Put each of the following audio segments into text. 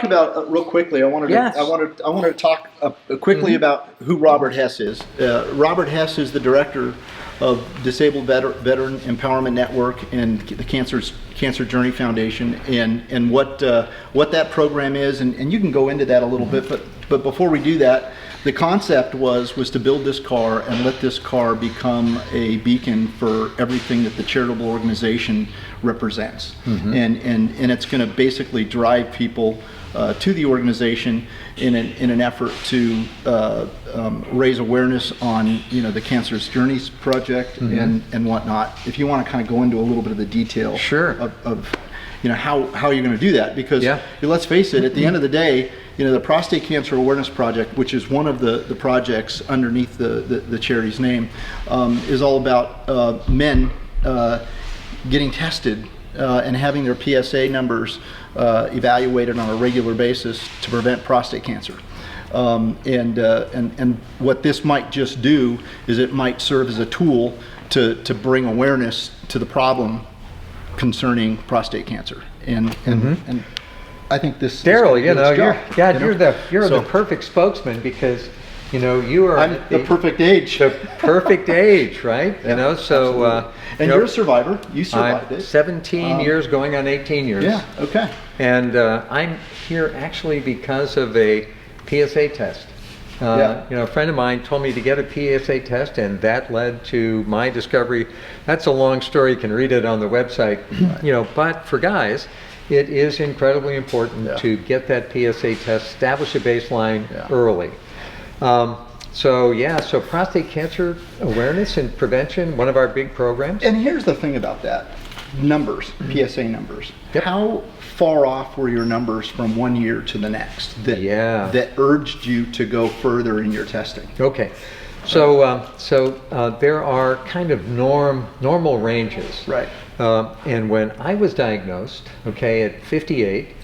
talk about real quickly. I wanted to talk quickly about who Robert Hess is. Robert Hess is the director of Disabled Veteran Empowerment Network and the Cancer Journey Foundation, and what that program is, and you can go into that a little bit. But before we do that, the concept was to build this car and let this car become a beacon for everything that the charitable organization represents, and it's going to basically drive people to the organization in an effort to raise awareness on the Cancer's Journeys project and whatnot. If you want to kind of go into a little bit of the detail of how you're going to do that, because let's face it, at the end of the day, the Prostate Cancer Awareness Project, which is one of the projects underneath the charity's name, is all about men getting tested and having their PSA numbers evaluated on a regular basis to prevent prostate cancer. And what this might just do is it might serve as a tool to bring awareness to the problem concerning prostate cancer. And I think this Daryl, you're the perfect spokesman, because I'm the perfect age. The perfect age, right? So and you're a survivor. You survived it. 17 years, going on 18 years. Yeah. Okay. And I'm here actually because of a PSA test. A friend of mine told me to get a PSA test, and that led to my discovery. That's a long story. You can read it on the website. But for guys, it is incredibly important to get that PSA test, establish a baseline early. So prostate cancer awareness and prevention, one of our big programs. And here's the thing about that. Numbers, PSA numbers. How far off were your numbers from one year to the next that urged you to go further in your testing? Okay. So there are kind of normal ranges. Right. And when I was diagnosed, at 58,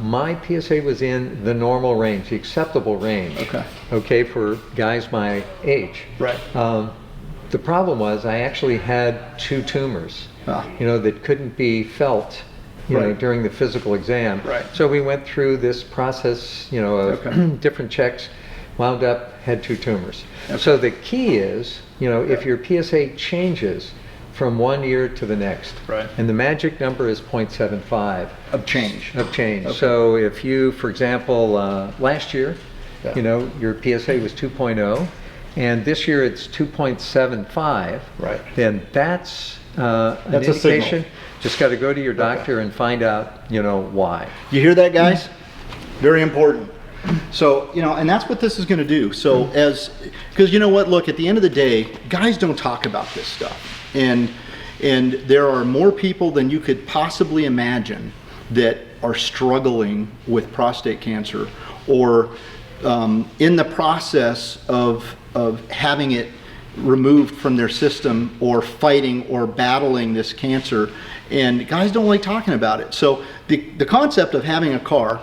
my PSA was in the normal range, the acceptable range. Okay, for guys my age. Right. The problem was I actually had 2 tumors, that couldn't be felt, during the physical exam. Right. So we went through this process, of different checks, wound up, had 2 tumors. So the key is, if your PSA changes from 1 year to the next, and the magic number is 0.75 of change. Okay. So if you, for example, last year, your PSA was 2.0, and this year it's 2.75, then that's an indication. Just got to go to your doctor and find out, why. You hear that, guys? Very important. So, and that's what this is going to do. So because look, at the end of the day, guys don't talk about this stuff. And there are more people than you could possibly imagine that are struggling with prostate cancer, or in the process of having it removed from their system, or fighting or battling this cancer. And guys don't like talking about it. So the concept of having a car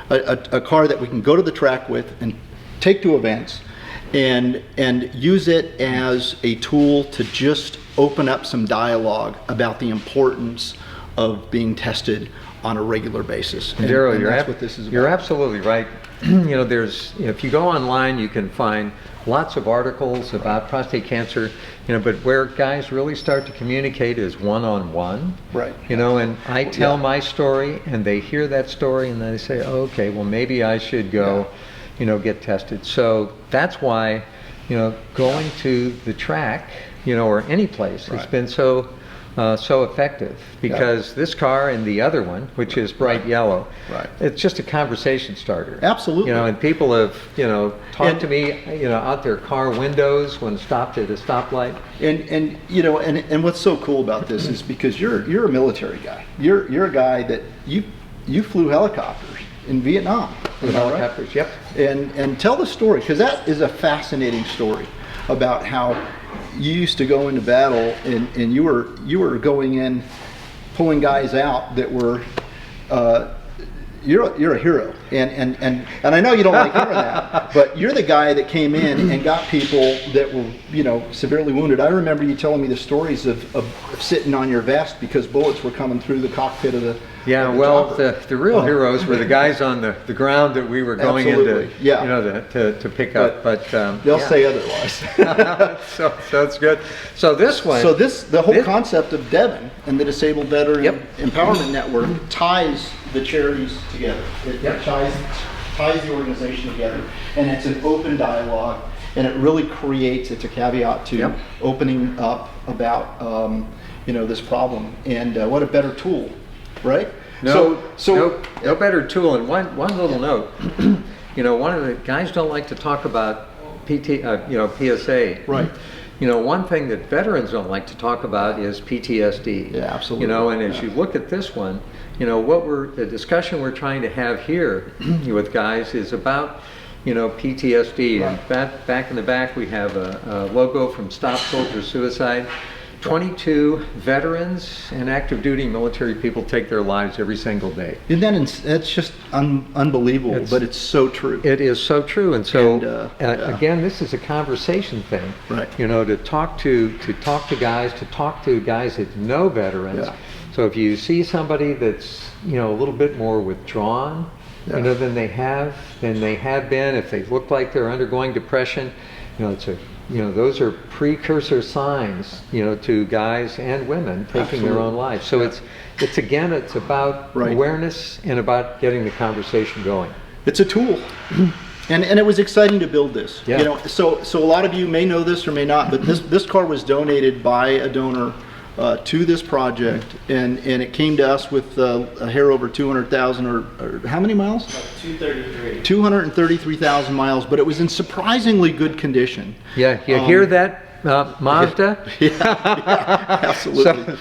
that we can go to the track with and take to events and use it as a tool to just open up some dialogue about the importance of being tested on a regular basis. And Daryl, that's what this is about. You're absolutely right. If you go online, you can find lots of articles about prostate cancer, but where guys really start to communicate is one-on-one. Right. And I tell my story, and they hear that story, and they say, oh, okay, well, maybe I should go, get tested. So that's why, going to the track, or any place, has been so effective, because this car and the other one, which is bright yellow, it's just a conversation starter. Absolutely. And people have, talked to me, out their car windows when stopped at a stoplight. And what's so cool about this is because you're a military guy. You're a guy that you flew helicopters in Vietnam. Helicopters, yep. And tell the story, because that is a fascinating story about how you used to go into battle, and you were going in, pulling guys out that were, you're a hero, and I know you don't like hearing that, but you're the guy that came in and got people that were severely wounded. I remember you telling me the stories of sitting on your vest because bullets were coming through the cockpit of Yeah, of the well, chopper. the real heroes were the guys on the ground that we were going Absolutely. into, Yeah. you know, to pick up. But They'll yeah. say otherwise. So that's good. So this one. So the whole concept of DVEN and the Disabled Veteran Yep. Empowerment Network ties the charities together. It Yep. ties the organization together, and it's an open dialogue, and it really creates, it's a caveat to Yep. opening up about this problem, and what a better tool, right? No better tool. And one little note, one of the guys don't like to talk about PSA. Right. One thing that veterans don't like to talk about is PTSD. Yeah, absolutely. And as you look at this one, the discussion we're trying to have here with guys is about, PTSD. Right. And back in the back, we have a logo from Stop Soldier Suicide. 22 veterans and active duty military people take their lives every single day. And then that's just unbelievable, but it's so true. It is so true. And so And, again, this is a conversation thing. Right. To talk to guys that know veterans. Yeah. So if you see somebody that's a little bit more withdrawn, than they have been, if they look like they're undergoing depression, those are precursor signs, to guys and women taking their own lives. So it's about awareness and about getting the conversation going. It's a tool. And it was exciting to build this. Yeah. So a lot of you may know this or may not, but this car was donated by a donor to this project, and it came to us with a hair over 200,000 or how many miles? 233. 233,000 miles, but it was in surprisingly good condition. Yeah, you hear that, Mazda? Yeah, absolutely.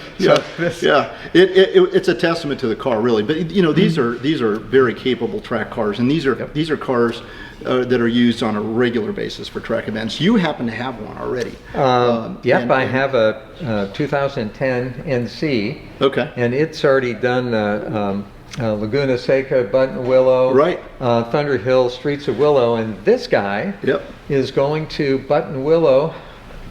It's a testament to the car, really. But these are very capable track cars, and these are cars that are used on a regular basis for track events. You happen to have one already. I have a 2010 NC. Okay. And it's already done Laguna Seca, Button Willow, Right. Thunder Hill, Streets of Willow, and this guy is going to Button Willow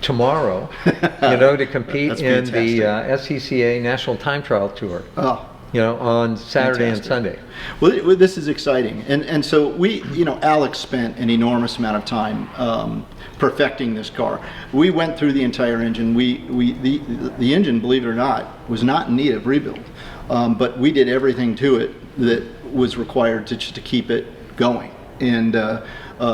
tomorrow, to compete That's in the fantastic. SCCA National Time Trial Tour. Oh. On Saturday and Sunday. Well, this is exciting, and so we, Alex spent an enormous amount of time perfecting this car. We went through the entire engine. The engine, believe it or not, was not in need of rebuild, but we did everything to it that was required to keep it going. And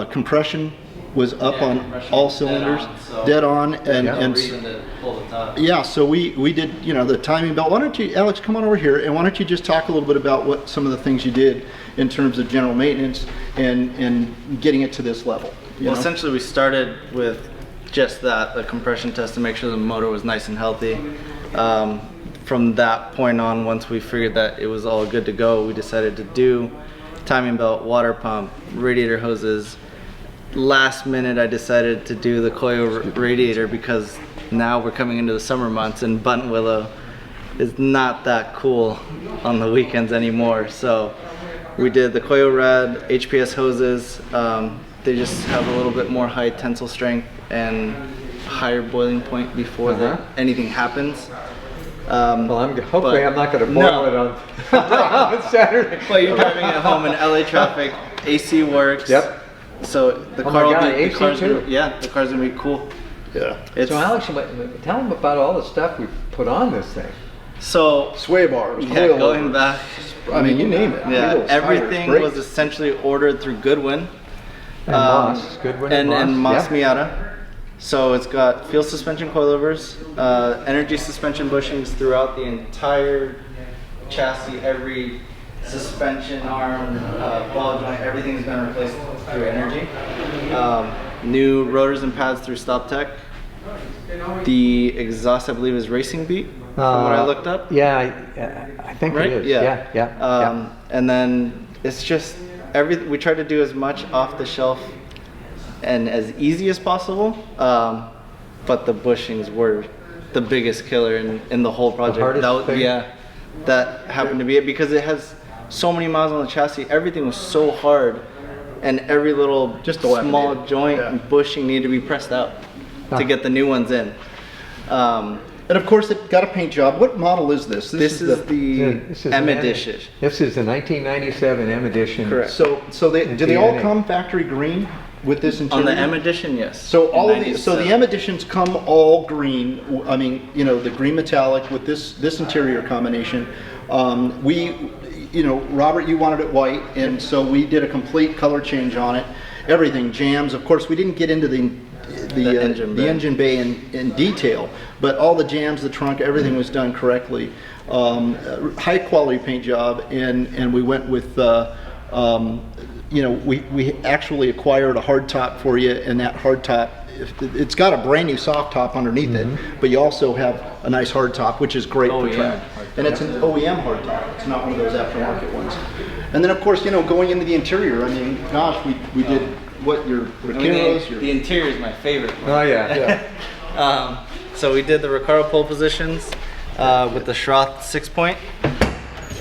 compression was up on all cylinders, dead on, and reason to pull the top. yeah. So we did the timing belt. Why don't you, Alex, come on over here, and why don't you just talk a little bit about what some of the things you did in terms of general maintenance and getting it to this level. Well, essentially we started with just the compression test to make sure the motor was nice and healthy. From that point on, once we figured that it was all good to go, we decided to do timing belt, water pump, radiator hoses. Last minute I decided to do the coil radiator because now we're coming into the summer months and Button Willow is not that cool on the weekends anymore. So we did the coil rad, HPS hoses. They just have a little bit more high tensile strength and higher boiling point before anything happens. Hopefully I'm not going to boil it on Saturday. But you're driving at home in LA traffic, AC works. Yep. So the car will be, the car's gonna be cool. Yeah. So Alex, tell them about all the stuff we put on this thing. So sway bars, going back, I mean, you name it. Yeah, everything was essentially ordered through Goodwin. And Mazda Miata. So it's got field suspension coilovers, energy suspension bushings throughout the entire chassis, every suspension arm, ball joint, everything's been replaced through energy. New rotors and pads through StopTech. The exhaust, I believe, is Racing Beat, from what I looked up. Yeah, I think it is. Yeah. And then it's just we try to do as much off the shelf and as easy as possible. But the bushings were the biggest killer in the whole project. That happened to be it because it has so many miles on the chassis. Everything was so hard, and every little small joint and bushing needed to be pressed out to get the new ones in. And of course, it got a paint job. What model is this? This is the M Edition. This is the 1997 M Edition. Correct. So do they all come factory green with this interior? On the M Edition, yes. So all of In these, so the 97. M Editions come all green. I mean, you know, the green metallic with this interior combination. Robert, you wanted it white, and so we did a complete color change on it. Everything, jams. Of course, we didn't get into the engine bay in detail, but all the jams, the trunk, everything was done correctly. High quality paint job, and we went with we actually acquired a hard top for you, and that hard top, it's got a brand new soft top underneath it, but you also have a nice hard top, which is great for track. And it's an OEM hard top. It's not one of those aftermarket ones. And then of course, going into the interior, I mean, gosh, we did what your Recaros, the interior is my favorite one. Oh yeah. So we did the Recaro pole positions with the Schroth 6-point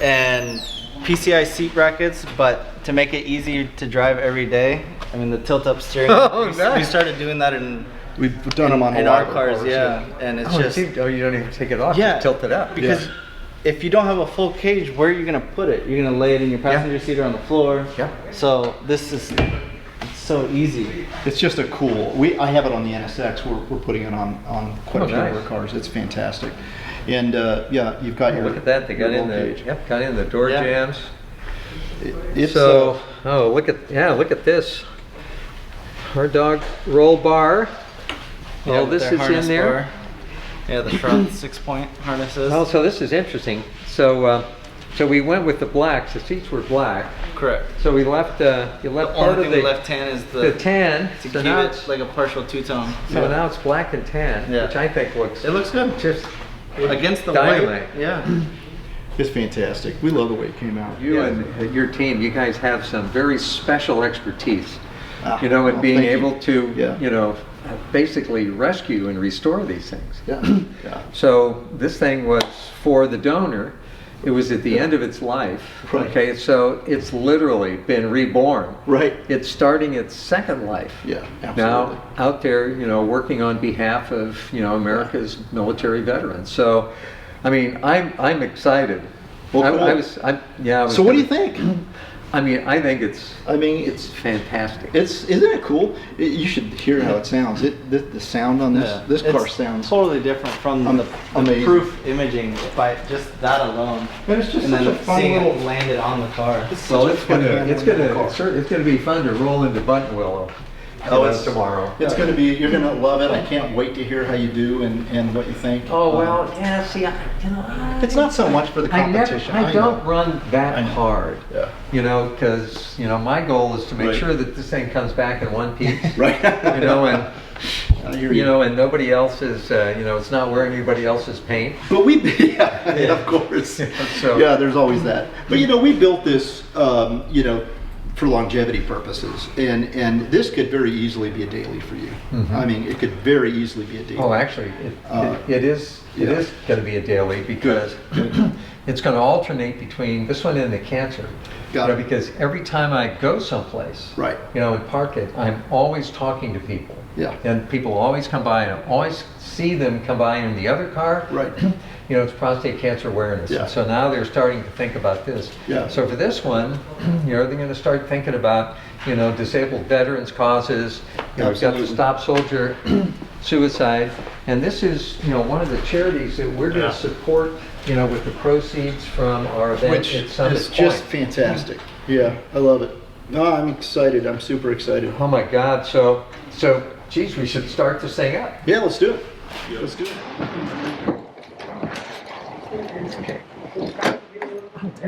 and PCI seat brackets, but to make it easier to drive every day, I mean the tilt-up steering. Oh, we nice. started doing that in we've done them on a in lot our of cars, yeah. And it's just you don't even take it off. Yeah. Just tilt it up. because if you don't have a full cage, where are you gonna put it? You're gonna lay it in your passenger seat or on the floor. Yeah. So this is so easy. It's just a cool. I have it on the NSX. We're putting it on quite a few of our cars. It's fantastic. And you've got your. Look at that. They got in the cage. got in the door jams. It's So look at this. Hard dog roll bar. Yeah, All with this their is in harness there. bar. Yeah, the front 6-point harnesses. Oh, so this is interesting. So we went with the blacks. The seats were black. Correct. So we left you left The part only of thing the we left tan is the tan. to So keep now it it's like a partial two-tone. so now it's black and tan, Yeah. which I think looks It looks good. just Against the dynamite. white. Yeah. It's fantastic. We love the way it came out. You and your team, you guys have some very special expertise, in well, being thank you. able to, Yeah. basically rescue and restore these things. Yeah. Yeah. So this thing was for the donor. It was at the end of its life. Right. Okay, so it's literally been reborn. Right. It's starting its second life. Yeah. Absolutely. Now out there, working on behalf of America's military veterans. So, I mean, I'm excited. Well, cool. I was So what do you think? I mean, I think it's fantastic. Isn't it cool? You should hear how it sounds. The sound on this car It's sounds totally different from the amazing. proof imaging by just that alone. And it's just And such then a fun seeing little. it landed on the car. Well, it's car. gonna be fun to roll into Buttonwillow. It's tomorrow. It's going to be. You're going to love it. I can't wait to hear how you do and what you think. Oh well, yeah. See, It's not so much for the competition. I don't know. run that I know. hard. Yeah. Because my goal is to make Right. sure that this thing comes back in one piece. Right. And I hear you. and nobody else is, it's not wearing anybody else's paint. But yeah, of course. So- Yeah, there's always that. But we built this, for longevity purposes, and this could very easily be a daily for you. I mean, it could very easily be a daily. Oh, actually, it is going to be a daily because it's going to alternate between this one and the Cancer. Got it. Because every time I go someplace, Right. And park it, I'm always talking to people. Yeah. And people always come by, and I always see them come by in the other car. Right. It's prostate cancer awareness. Yeah. And so now they're starting to think about this. Yeah. So for this one, they're going to start thinking about, disabled veterans causes. We've got the Absolutely. Stop Soldier suicide. And this is, one of the charities that we're going to support, with the proceeds from our event Which at Summit is just Point. fantastic. Yeah, I love it. No, I'm excited. I'm super excited. Oh my God. So, geez, we should start this thing up. Yeah, let's do it. Let's do it. Okay.